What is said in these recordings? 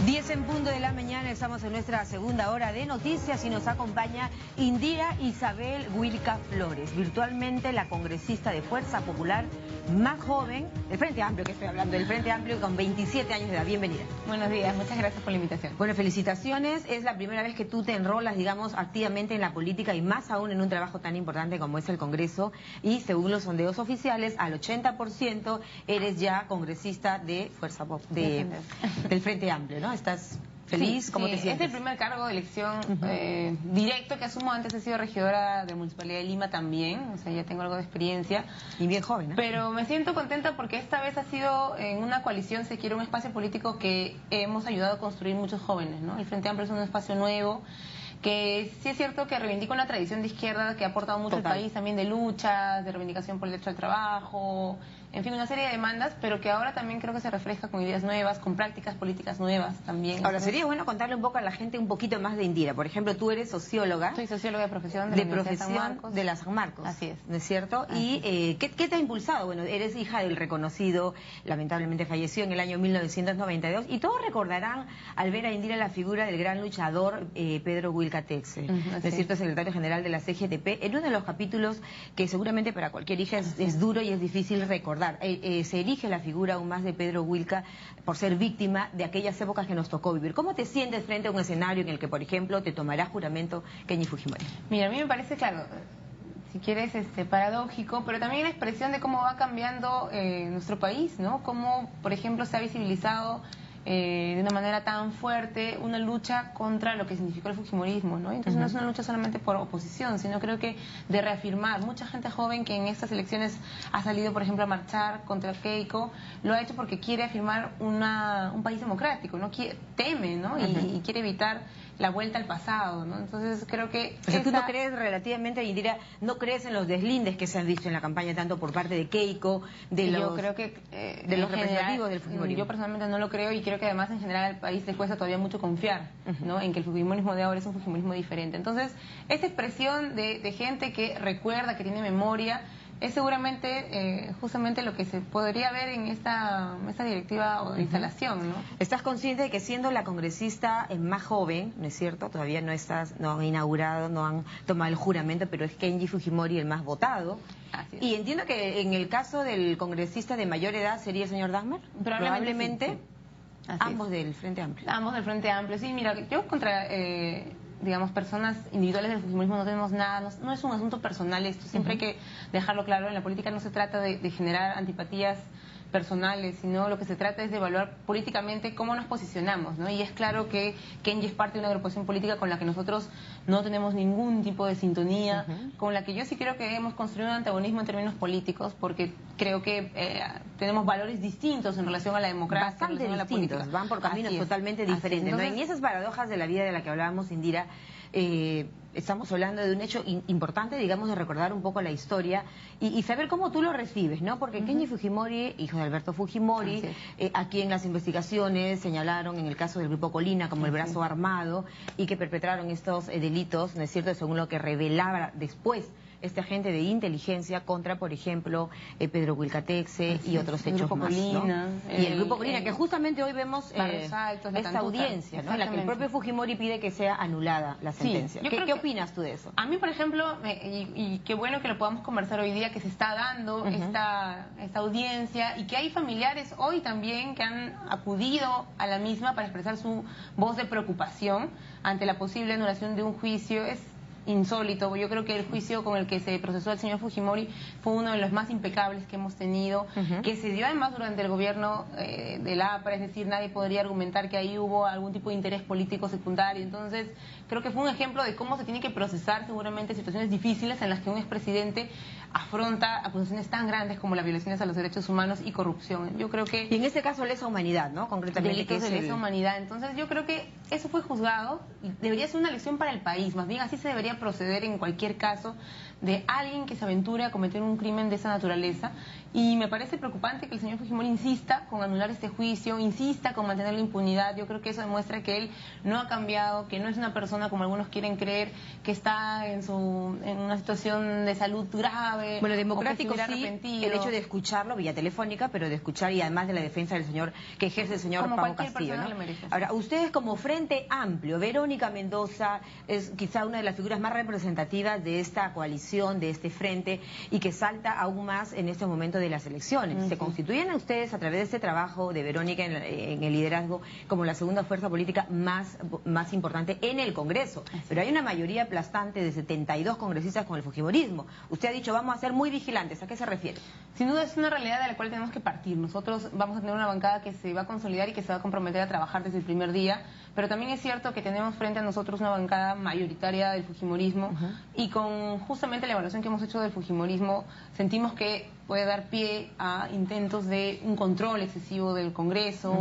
10 en punto de la mañana, estamos en nuestra segunda hora de noticias y nos acompaña Indira Isabel Wilca Flores, virtualmente la congresista de Fuerza Popular más joven, del Frente Amplio, que estoy hablando, del Frente Amplio, con 27 años de edad. Bienvenida. Buenos días, muchas gracias por la invitación. Bueno, felicitaciones. Es la primera vez que tú te enrolas, digamos, activamente en la política y más aún en un trabajo tan importante como es el Congreso. Y según los sondeos oficiales, al 80% eres ya congresista de Fuerza del Frente Amplio, ¿no? ¿Estás feliz? ¿Cómo te sientes? Es el primer cargo de elección directo que asumo. Antes he sido regidora de Municipalidad de Lima también, o sea, ya tengo algo de experiencia. Y bien joven, ¿no? Pero me siento contenta porque esta vez ha sido en una coalición, se quiere un espacio político que hemos ayudado a construir muchos jóvenes, ¿no? El Frente Amplio es un espacio nuevo que sí es cierto que reivindica una tradición de izquierda que ha aportado mucho al país, también de luchas, de reivindicación por el derecho al trabajo, en fin, una serie de demandas, pero que ahora también creo que se refleja con ideas nuevas, con prácticas políticas nuevas también. Ahora, sería bueno contarle un poco a la gente un poquito más de Indira. Por ejemplo, tú eres socióloga. Soy socióloga de profesión de la San Marcos. Así es. ¿No es cierto? Así ¿Y ¿qué te ha impulsado? Bueno, eres hija del reconocido, lamentablemente falleció en el año 1992, y todos recordarán al ver a Indira la figura del gran luchador Pedro Wilca Texe, ¿no es cierto? Secretario general de la CGTP, en uno de los capítulos que seguramente para cualquier hija es duro y es difícil recordar. Se erige la figura aún más de Pedro Wilca por ser víctima de aquellas épocas que nos tocó vivir. ¿Cómo te sientes frente a un escenario en el que, por ejemplo, te tomará juramento Kenji Fujimori? Mira, a mí me parece, claro, si quieres, paradójico, pero también la expresión de cómo va cambiando nuestro país, ¿no? Cómo, por ejemplo, se ha visibilizado de una manera tan fuerte una lucha contra lo que significó el fujimorismo, ¿no? Entonces no es una lucha solamente por oposición, sino creo que de reafirmar. Mucha gente joven que en estas elecciones ha salido, por ejemplo, a marchar contra Keiko, lo ha hecho porque quiere afirmar un país democrático, ¿no? Teme, ¿no? Y quiere evitar la vuelta al pasado, ¿no? Entonces creo que... O sea, tú no crees relativamente, Indira, no crees en los deslindes que se han visto en la campaña, tanto por parte de Keiko, de los representativos del fujimorismo. Yo personalmente no lo creo y creo que además en general al país le cuesta todavía mucho confiar, ¿no? En que el fujimorismo de ahora es un fujimorismo diferente. Entonces, esta expresión de gente que recuerda, que tiene memoria, es seguramente justamente lo que se podría ver en esta directiva o instalación, ¿no? ¿Estás consciente de que siendo la congresista más joven, ¿no es cierto? Todavía no han inaugurado, no han tomado el juramento, pero es Kenji Fujimori el más votado? Así es. Y entiendo que en el caso del congresista de mayor edad sería el señor Dagmar. Probablemente sí. Ambos del Frente Amplio. Ambos del Frente Amplio, sí. Mira, yo contra... digamos, personas individuales del fujimorismo no tenemos nada, no es un asunto personal esto, siempre hay que dejarlo claro, en la política no se trata de generar antipatías personales, sino lo que se trata es de evaluar políticamente cómo nos posicionamos, ¿no? Y es claro que Kenji es parte de una agrupación política con la que nosotros no tenemos ningún tipo de sintonía, con la que yo sí creo que hemos construido un antagonismo en términos políticos, porque creo que tenemos valores distintos en relación a la democracia, bastante a la distintos, política. van por caminos totalmente diferentes. Entonces, ¿no? En esas paradojas de la vida de la que hablábamos, Indira, estamos hablando de un hecho importante, digamos, de recordar un poco la historia y saber cómo tú lo recibes, ¿no? Porque Kenji Fujimori, hijo de Alberto Fujimori, a quien las investigaciones señalaron en el caso del Grupo Colina como el brazo armado y que perpetraron estos delitos, ¿no es cierto?, según lo que revelaba después este agente de inteligencia contra, por ejemplo, Pedro Wilca Texe y otros hechos más, Colina, ¿no? Y el Grupo Colina, que justamente hoy vemos Altos, esta audiencia, ¿no? En la que el propio Fujimori pide que sea anulada la sentencia. ¿Qué opinas tú de eso? A mí, por ejemplo, y qué bueno que lo podamos conversar hoy día, que se está dando esta audiencia y que hay familiares hoy también que han acudido a la misma para expresar su voz de preocupación ante la posible anulación de un juicio. Es insólito. Yo creo que el juicio con el que se procesó al señor Fujimori fue uno de los más impecables que hemos tenido, que se dio además durante el gobierno del APRA, es decir, nadie podría argumentar que ahí hubo algún tipo de interés político secundario. Entonces, creo que fue un ejemplo de cómo se tiene que procesar seguramente situaciones difíciles en las que un expresidente afronta acusaciones tan grandes como las violaciones a los derechos humanos y corrupción. Yo creo que... Y en este caso lesa humanidad, ¿no? Concretamente. Delitos de lesa humanidad. Entonces yo creo que eso fue juzgado y debería ser una lección para el país. Más bien así se debería proceder en cualquier caso de alguien que se aventure a cometer un crimen de esa naturaleza. Y me parece preocupante que el señor Fujimori insista con anular este juicio, insista con mantener la impunidad. Yo creo que eso demuestra que él no ha cambiado, que no es una persona como algunos quieren creer, que está en una situación de salud grave. Bueno, democrático o que sí, arrepentido. el hecho de escucharlo vía telefónica, pero de escuchar y además de la defensa del señor que ejerce el señor como Pablo cualquier Castillo, persona ¿no? le merece. Ahora, ustedes como Frente Amplio, Verónica Mendoza es quizá una de las figuras más representativas de esta coalición, de este frente, y que salta aún más en este momento de las elecciones. Se constituyen a ustedes a través de este trabajo de Verónica en el liderazgo como la segunda fuerza política más importante en el Congreso. Pero hay una mayoría aplastante de 72 congresistas con el fujimorismo. Usted ha dicho, vamos a ser muy vigilantes. ¿A qué se refiere? Sin duda es una realidad de la cual tenemos que partir. Nosotros vamos a tener una bancada que se va a consolidar y que se va a comprometer a trabajar desde el primer día, pero también es cierto que tenemos frente a nosotros una bancada mayoritaria del fujimorismo y con justamente la evaluación que hemos hecho del fujimorismo sentimos que puede dar pie a intentos de un control excesivo del Congreso,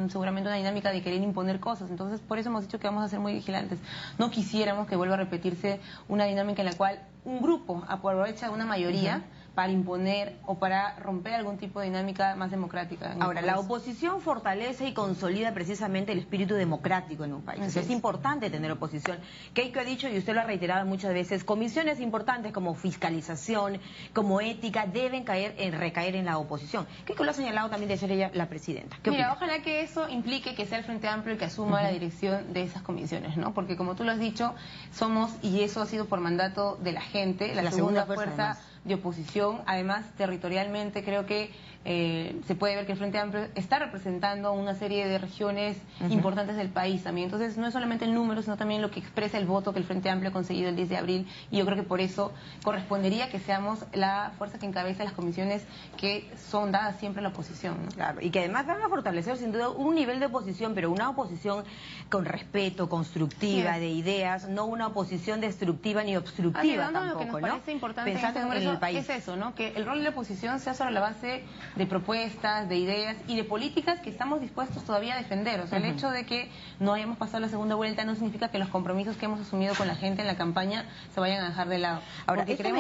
seguramente una dinámica de querer imponer cosas. Entonces, por eso hemos dicho que vamos a ser muy vigilantes. No quisiéramos que vuelva a repetirse una dinámica en la cual un grupo aprovecha una mayoría para imponer o para romper algún tipo de dinámica más democrática. Ahora, la oposición fortalece y consolida precisamente el espíritu democrático en un país. O sea, es importante tener oposición. Keiko ha dicho, y usted lo ha reiterado muchas veces, comisiones importantes como fiscalización, como ética, deben recaer en la oposición. Keiko lo ha señalado también de ser ella la presidenta. Mira, ojalá que eso implique que sea el Frente Amplio el que asuma la dirección de esas comisiones, ¿no? Porque como tú lo has dicho, somos, y eso ha sido por mandato de la gente, la segunda fuerza de oposición. Además, territorialmente creo que se puede ver que el Frente Amplio está representando una serie de regiones importantes del país también. Entonces, no es solamente el número, sino también lo que expresa el voto que el Frente Amplio ha conseguido el 10 de abril. Y yo creo que por eso correspondería que seamos la fuerza que encabeza las comisiones que son dadas siempre a la oposición, ¿no? Claro, y que además van a fortalecer sin duda un nivel de oposición, pero una oposición con respeto, constructiva, de ideas, no una oposición destructiva ni obstructiva tampoco, lo que nos parece importante pensando en en el país. Es eso, ¿no? Que el rol de la oposición sea sobre la base de propuestas, de ideas y de políticas que estamos dispuestos todavía a defender. O sea, el hecho de que no hayamos pasado la segunda vuelta no significa que los compromisos que hemos asumido con la gente en la campaña se vayan a dejar de lado. Ahora, este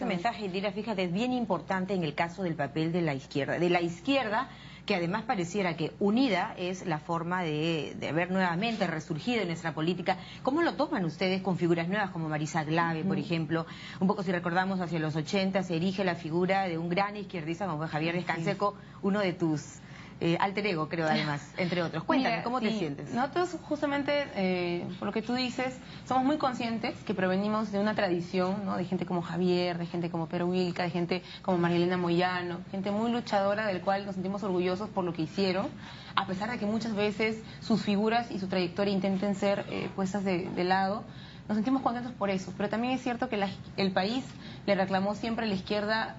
mensaje, Indira, fíjate, es bien importante en el caso del papel de la izquierda. De la izquierda, que además pareciera que unida es la forma de haber nuevamente resurgido en nuestra política. ¿Cómo lo toman ustedes con figuras nuevas como Marisa Glave, por ejemplo? Un poco si recordamos hacia los 80 se erige la figura de un gran izquierdista como fue Javier Descanseco, uno de tus alter ego, creo, además, entre otros. Cuéntame, Mira, ¿cómo te sientes? Nosotros, justamente, por lo que tú dices, somos muy conscientes que provenimos de una tradición, ¿no? De gente como Javier, de gente como Pero Wilca, de gente como Marilena Moyano, gente muy luchadora del cual nos sentimos orgullosos por lo que hicieron, a pesar de que muchas veces sus figuras y su trayectoria intenten ser puestas de lado. Nos sentimos contentos por eso, pero también es cierto que el país le reclamó siempre a la izquierda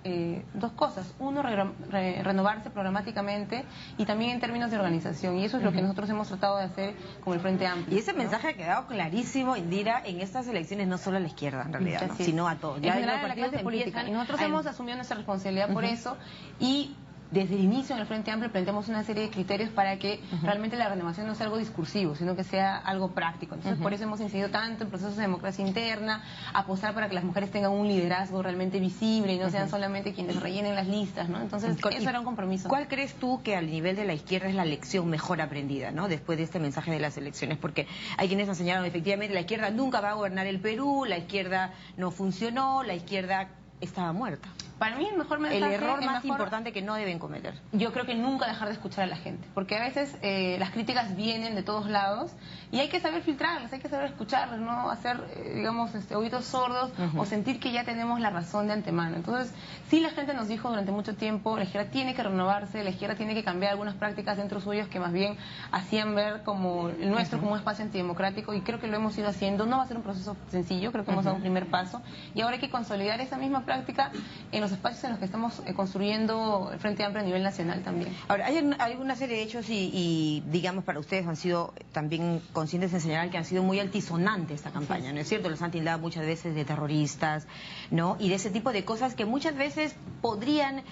dos cosas. Uno, renovarse programáticamente y también en términos de organización. Y eso es lo que nosotros hemos tratado de hacer con el Frente Amplio. Y ese mensaje ha quedado clarísimo, Indira, en estas elecciones, no solo a la izquierda, en realidad, ¿no? Sino a todos. Ya en general, la clase política. Y nosotros hemos asumido nuestra responsabilidad por eso y desde el inicio en el Frente Amplio planteamos una serie de criterios para que realmente la renovación no sea algo discursivo, sino que sea algo práctico. Entonces, por eso hemos incidido tanto en procesos de democracia interna, apostar para que las mujeres tengan un liderazgo realmente visible y no sean solamente quienes rellenen las listas, ¿no? Entonces, eso era un compromiso. ¿Cuál crees tú que al nivel de la izquierda es la lección mejor aprendida, ¿no? Después de este mensaje de las elecciones? Porque hay quienes han señalado, efectivamente, la izquierda nunca va a gobernar el Perú, la izquierda no funcionó, la izquierda estaba muerta. Para mí el mejor mensaje... El error más importante que no deben cometer. Yo creo que nunca dejar de escuchar a la gente, porque a veces las críticas vienen de todos lados y hay que saber filtrarlas, hay que saber escucharlas, no hacer, digamos, oídos sordos o sentir que ya tenemos la razón de antemano. Entonces, sí, la gente nos dijo durante mucho tiempo, la izquierda tiene que renovarse, la izquierda tiene que cambiar algunas prácticas dentro suyos que más bien hacían ver como el nuestro como un espacio antidemocrático, y creo que lo hemos ido haciendo. No va a ser un proceso sencillo, creo que hemos dado un primer paso y ahora hay que consolidar esa misma práctica práctica en los espacios en los que estamos construyendo el Frente Amplio a nivel nacional también. Ahora, hay una serie de hechos y digamos para ustedes han sido también conscientes en señalar que han sido muy altisonantes esta campaña, ¿no es cierto? Los han tildado muchas veces de terroristas, ¿no? Y de ese tipo de cosas que muchas veces podrían,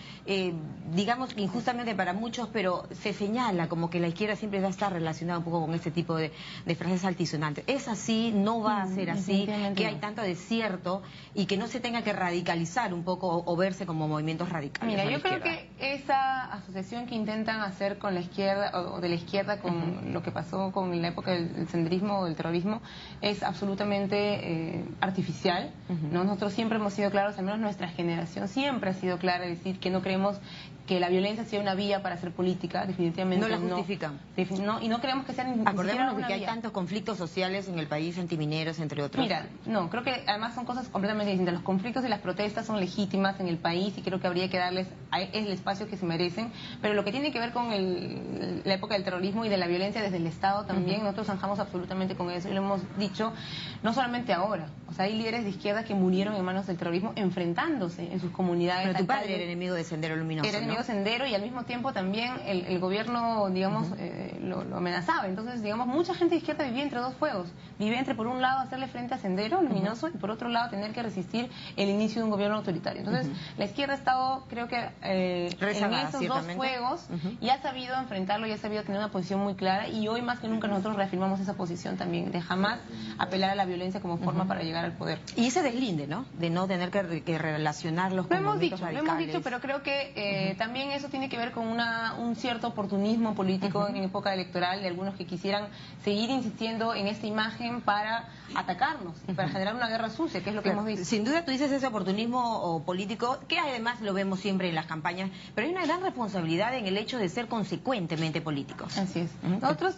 digamos que injustamente para muchos, pero se señala como que la izquierda siempre va a estar relacionada un poco con este tipo de frases altisonantes. Es así, no va a ser así, que hay tanto desierto y que no se tenga que radicalizar un poco o verse como movimientos radicales. Mira, yo creo que esa asociación que intentan hacer con la izquierda o de la izquierda con lo que pasó con la época del senderismo o del terrorismo es absolutamente artificial, ¿no? Nosotros siempre hemos sido claros, al menos nuestra generación siempre ha sido clara, es decir, que no creemos que la violencia sea una vía para hacer política, definitivamente no. No la justifican. No, y no creemos que sea ni Acordémonos de que hay tantos conflictos sociales en el país, antimineros, entre otros. Mira, no, creo que además son cosas completamente distintas. Los conflictos y las protestas son legítimas en el país y creo que habría que darles el espacio que se merecen, pero lo que tiene que ver con la época del terrorismo y de la violencia desde el Estado también, nosotros zanjamos absolutamente con eso y lo hemos dicho no solamente ahora. O sea, hay líderes de izquierda que murieron en manos del terrorismo enfrentándose en sus comunidades. Pero tu padre era enemigo de Sendero Luminoso, era enemigo de Sendero y al mismo tiempo también el gobierno, digamos, lo amenazaba. Entonces, digamos, mucha gente de izquierda vivía entre dos fuegos. Vivía entre, por un lado, hacerle frente a Sendero Luminoso y por otro lado, tener que resistir el inicio de un gobierno autoritario. Entonces, la izquierda ha estado, creo que, en esos dos fuegos y ha sabido enfrentarlo y ha sabido tener una posición muy clara y hoy más que nunca nosotros reafirmamos esa posición también, de jamás apelar a la violencia como forma para llegar al poder. Y ese deslinde, ¿no? De no tener que relacionarlos con movimientos radicales. Lo hemos dicho, pero creo que también eso tiene que ver con un cierto oportunismo político en época electoral de algunos que quisieran seguir insistiendo en esta imagen para atacarnos y para generar una guerra sucia, que es lo que hemos visto. Sin duda tú dices ese oportunismo político, que además lo vemos siempre en las campañas, pero hay una gran responsabilidad en el hecho de ser consecuentemente políticos. Así es. Nosotros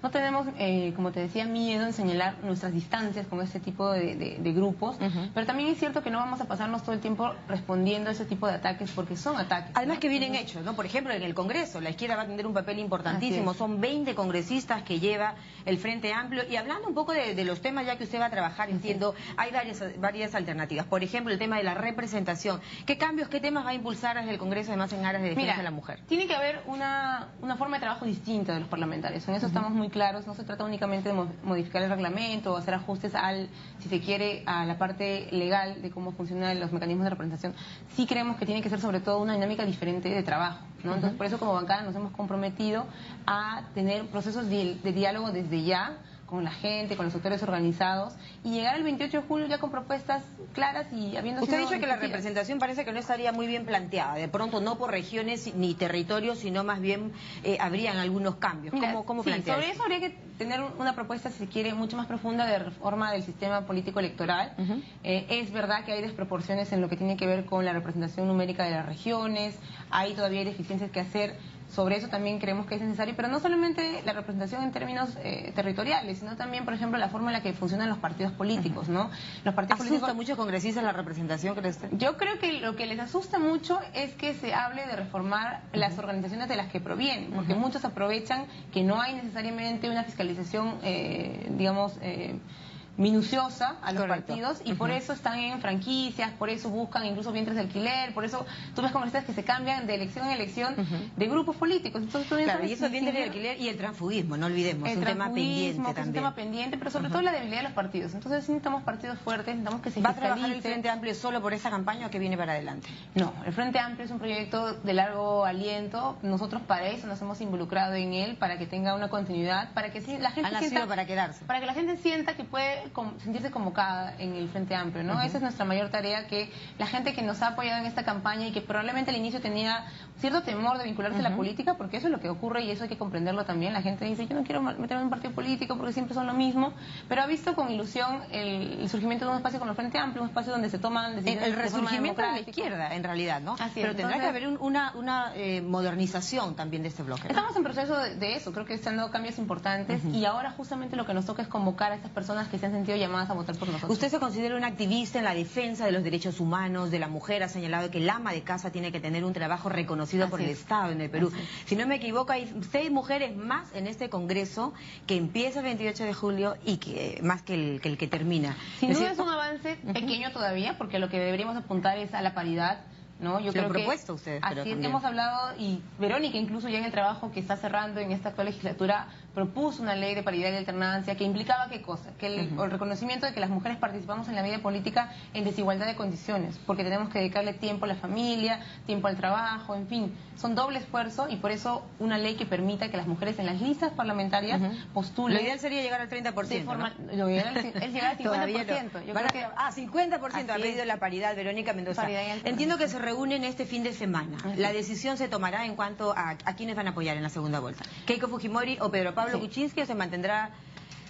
no tenemos, como te decía, miedo en señalar nuestras distancias con este tipo de grupos, pero también es cierto que no vamos a pasarnos todo el tiempo respondiendo a ese tipo de ataques porque son ataques. Además que vienen hechos, ¿no? Por ejemplo, en el Congreso, la izquierda va a tener un papel importantísimo, son 20 congresistas que lleva el Frente Amplio y hablando un poco de los temas ya que usted va a trabajar, entiendo, hay varias alternativas. Por ejemplo, el tema de la representación. ¿Qué cambios, qué temas va a impulsar desde el Congreso, además en aras de defensa de la mujer? Tiene que haber una forma de trabajo distinta de los parlamentarios, en eso estamos muy claros, no se trata únicamente de modificar el reglamento o hacer ajustes si se quiere, a la parte legal de cómo funcionan los mecanismos de representación. Sí creemos que tiene que ser sobre todo una dinámica diferente de trabajo, ¿no? Entonces por eso como bancada nos hemos comprometido a tener procesos de diálogo desde ya, con la gente, con los sectores organizados, y llegar el 28 de julio ya con propuestas claras y habiendo Usted ha dicho que la representación parece que no estaría muy bien planteada, de pronto no por regiones ni territorios, sino más bien habrían algunos cambios. ¿Cómo plantea sobre eso habría que tener una propuesta, si se quiere, mucho más profunda de reforma del sistema político electoral. Es verdad que hay desproporciones en lo que tiene que ver con la representación numérica de las regiones, hay todavía deficiencias que hacer. Sobre eso también creemos que es necesario, pero no solamente la representación en términos territoriales, sino también, por ejemplo, la forma en la que funcionan los partidos políticos, ¿no? Los partidos ¿Asusta a muchos congresistas la representación, crees usted? Yo creo que lo que les asusta mucho es que se hable de reformar las organizaciones de las que provienen, porque muchos aprovechan que no hay necesariamente una fiscalización, digamos, minuciosa a los partidos y por eso están en franquicias, por eso buscan incluso vientres de alquiler, por eso tú ves congresistas que se cambian de elección en elección de grupos políticos. Entonces, claro, y esos vientres de alquiler y el transfugismo, no olvidemos, un tema pendiente también. Es un tema pendiente, pero sobre todo la debilidad de los partidos. Entonces necesitamos partidos fuertes, necesitamos que se ¿Va a trabajar el Frente Amplio solo por esa campaña o que viene para adelante? No, el Frente Amplio es un proyecto de largo aliento, nosotros para eso nos hemos involucrado en él, para que tenga una continuidad, para que la gente sienta, para quedarse. Para que la gente sienta que puede sentirse convocada en el Frente Amplio, ¿no? Esa es nuestra mayor tarea, que la gente que nos ha apoyado en esta campaña y que probablemente al inicio tenía cierto temor de vincularse a la política, porque eso es lo que ocurre y eso hay que comprenderlo también. La gente dice, yo no quiero meterme en un partido político porque siempre son lo mismo, pero ha visto con ilusión el surgimiento de un espacio con el Frente Amplio, un espacio donde se toman decisiones. El resurgimiento de la izquierda, en realidad, ¿no? Así pero es, tendrá que haber una modernización también de este bloque, ¿no? Estamos en proceso de eso, creo que se han dado cambios importantes y ahora justamente lo que nos toca es convocar a estas personas que se han sentido llamadas a votar por nosotros. Usted se considera una activista en la defensa de los derechos humanos, de la mujer. Ha señalado que el ama de casa tiene que tener un trabajo reconocido por el Estado en el Perú. Si no me equivoco, hay 6 mujeres más en este Congreso que empieza el 28 de julio y que más que el que termina. Sin duda es un avance pequeño todavía, porque lo que deberíamos apuntar es a la paridad, ¿no? Yo creo propuesto ustedes, así es que hemos hablado, y Verónica incluso ya en el trabajo que está cerrando en esta actual legislatura propuso una ley de paridad y alternancia que implicaba ¿qué cosa? Que el reconocimiento de que las mujeres participamos en la vida política en desigualdad de condiciones, porque tenemos que dedicarle tiempo a la familia, tiempo al trabajo, en fin, son doble esfuerzo, y por eso una ley que permita que las mujeres en las listas parlamentarias postulen. Lo ideal sería llegar al 30%, ¿no? Lo ideal es llegar al 50%. Yo creo que 50% ha pedido la paridad, Verónica Mendoza. Entiendo que se reúnen este fin de semana. La decisión se tomará en cuanto a quiénes van a apoyar en la segunda vuelta. Keiko Fujimori o Pedro Pablo Kuczynski, o se mantendrá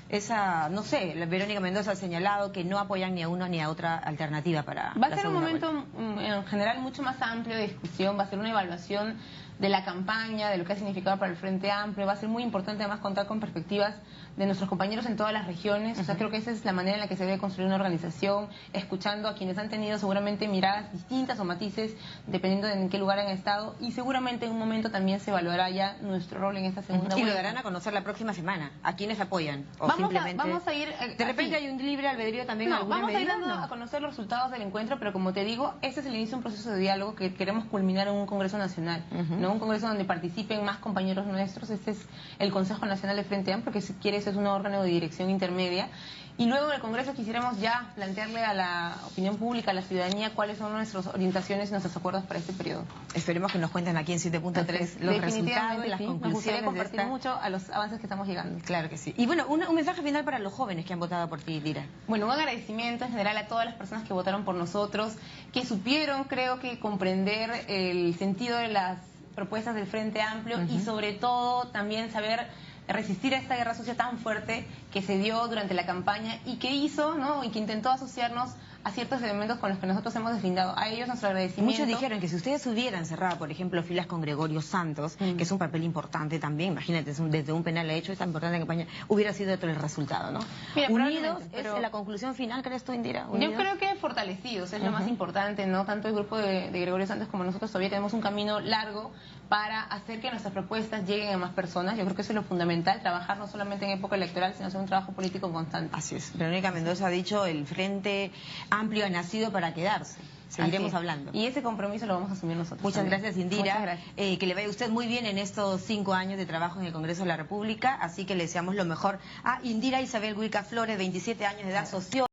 esa, no sé, Verónica Mendoza ha señalado que no apoyan ni a una ni a otra alternativa para Va a ser un momento en general mucho más amplio de discusión, va a ser una evaluación de la campaña, de lo que ha significado para el Frente Amplio. Va a ser muy importante además contar con perspectivas de nuestros compañeros en todas las regiones. O sea, creo que esa es la manera en la que se debe construir una organización, escuchando a quienes han tenido seguramente miradas distintas o matices, dependiendo de en qué lugar han estado, y seguramente en un momento también se evaluará ya nuestro rol en esta segunda vuelta. Y lo darán a conocer la próxima semana. ¿A quiénes apoyan? O vamos a ir... de repente hay un libre albedrío también. No, vamos a ir dando a conocer los resultados del encuentro, pero como te digo, este es el inicio de un proceso de diálogo que queremos culminar en un Congreso Nacional, ¿no? Un Congreso donde participen más compañeros nuestros. Este es el Consejo Nacional de Frente Amplio, que si quieres es un órgano de dirección intermedia. Y luego en el Congreso quisiéramos ya plantearle a la opinión pública, a la ciudadanía, cuáles son nuestras orientaciones y nuestros acuerdos para este periodo. Esperemos que nos cuenten aquí en 7.3 los resultados, las conclusiones. Nos gustaría compartir mucho a los avances que estamos llegando. Claro que sí. Y bueno, un mensaje final para los jóvenes que han votado por ti, Indira. Bueno, un agradecimiento en general a todas las personas que votaron por nosotros, que supieron, creo que, comprender el sentido de las propuestas del Frente Amplio y sobre todo también saber resistir a esta guerra sucia tan fuerte que se dio durante la campaña y que hizo, ¿no? Y que intentó asociarnos a ciertos elementos con los que nosotros hemos deslindado. A ellos nuestro agradecimiento. Muchos dijeron que si ustedes hubieran cerrado, por ejemplo, filas con Gregorio Santos, que es un papel importante también, imagínate, desde un penal hecho esta importante campaña, hubiera sido otro el resultado, ¿no? Mira, Unidos es la conclusión final, ¿crees tú, Indira? Yo creo que fortalecidos es lo más importante, ¿no? Tanto el grupo de Gregorio Santos como nosotros todavía tenemos un camino largo para hacer que nuestras propuestas lleguen a más personas. Yo creo que eso es lo fundamental, trabajar no solamente en época electoral, sino hacer un trabajo político constante. Así es. Verónica Mendoza ha dicho, el Frente Amplio ha nacido para quedarse. Seguiremos hablando. Y ese compromiso lo vamos a asumir nosotros. Muchas gracias, Indira. Muchas gracias. Que le vaya a usted muy bien en estos 5 años de trabajo en el Congreso de la República, así que le deseamos lo mejor a Indira Isabel Wilca Flores, 27 años de edad, socióloga.